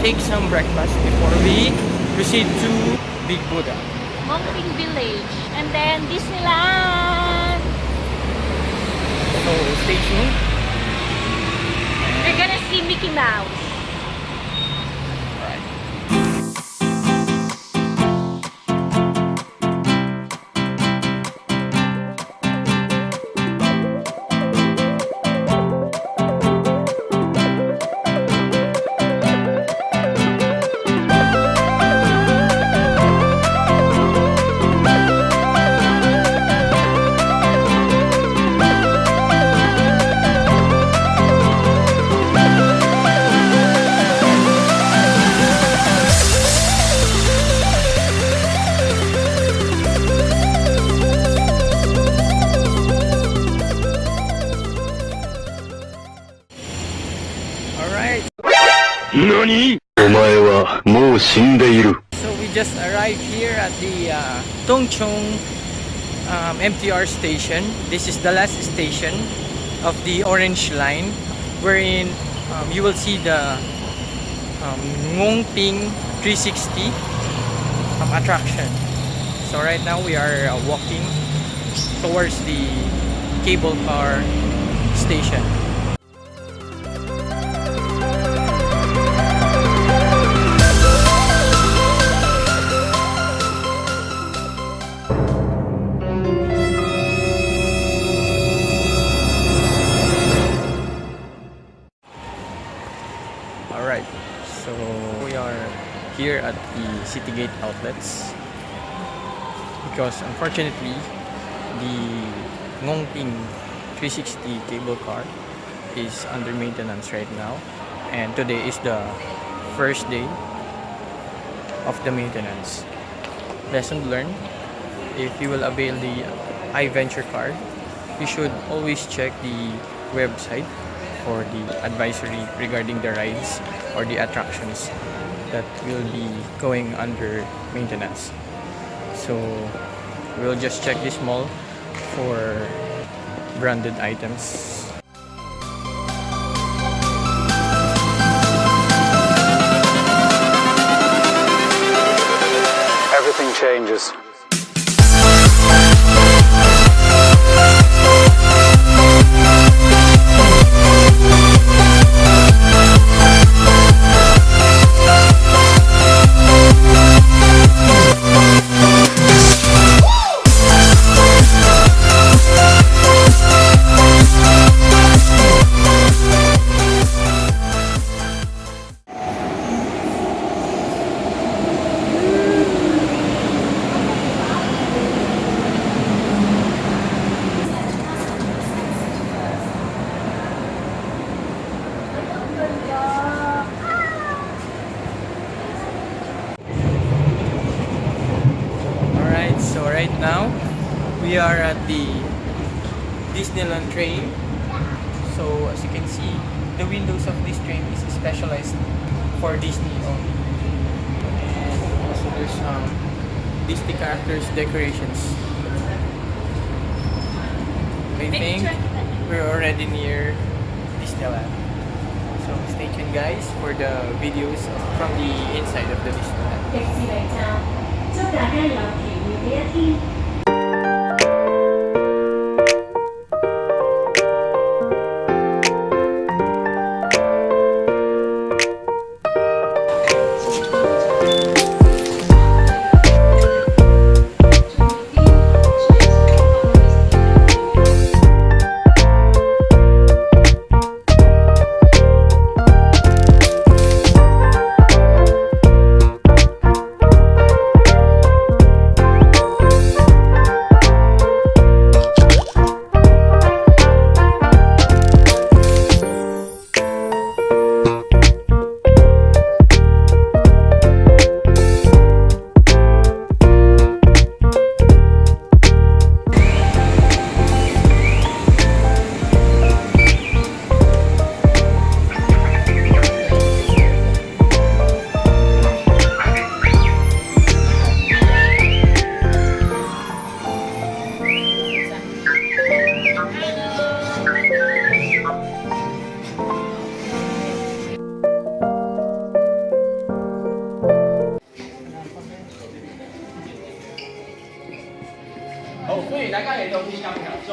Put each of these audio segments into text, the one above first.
take some breakfast before we proceed to Big Buddha. Hongkong Village. And then Disneyland. So stay tuned. We're gonna see Mickey Mouse. NANI?! お前はもう死んでいる。 So we just arrived here at the Tongchong MTR station. This is the last station of the orange line, wherein you will see the Ngongping 360 attraction. So right now we are walking towards the cable car station. Alright, so we are here at the Citygate outlets because unfortunately the Ngongping 360 cable car is under maintenance right now, and today is the first day of the maintenance. Lesson learned: if you will avail the iVenture card, you should always check the website for the advisory regarding the rides or the attractions that will be going under maintenance. So we'll just check this mall for branded items. Everything changes. So right now we are at the Disneyland train. So as you can see, the windows of this train is specialized for Disney only. And also there's some Disney characters decorations. I think we're already near Disneyland. So stay tuned guys for the videos from the inside of the Disneyland. 迪士尼站，祝大家有奇妙嘅一天。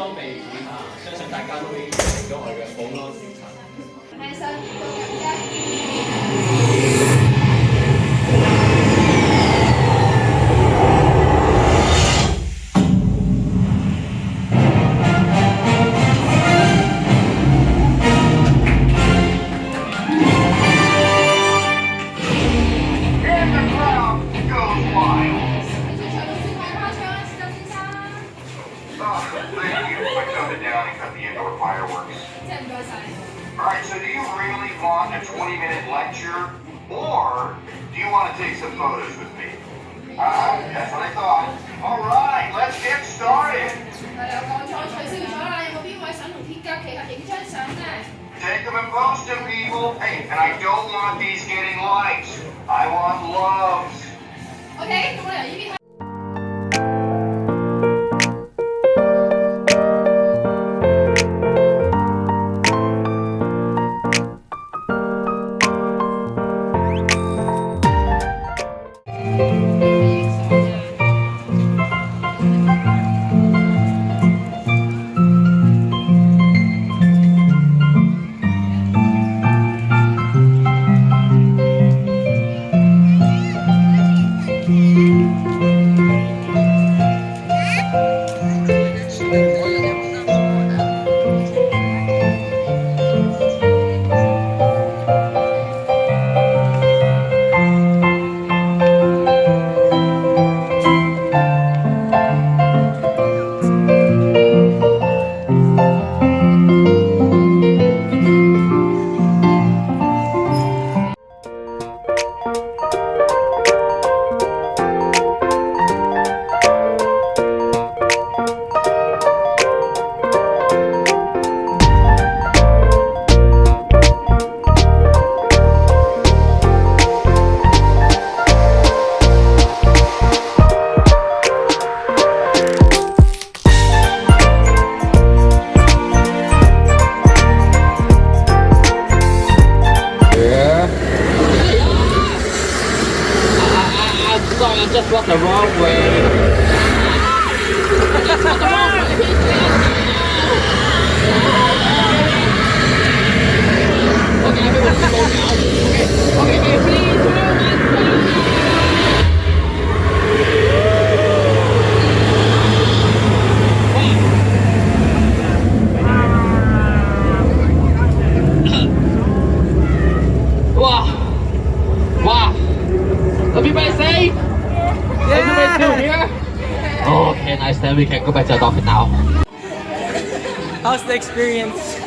裝備相信大家都已經睇咗我嘅保安調查。係上到咁嘅。Alright, so do you really want a 20-minute lecture, or do you want to take some photos with me? That's what I thought. Alright, let's get started. Take them and post them, people. Hey, and I don't want these getting likes. I want loves. OK，咁我由呢邊。just walk the wrong way. Just walk the wrong way. Okay, everyone go now. Okay, 3, 2, 1. Wow! Everybody safe? Everybody still here? Okay, nice. Then we can go back to the doctor now. How's the experience?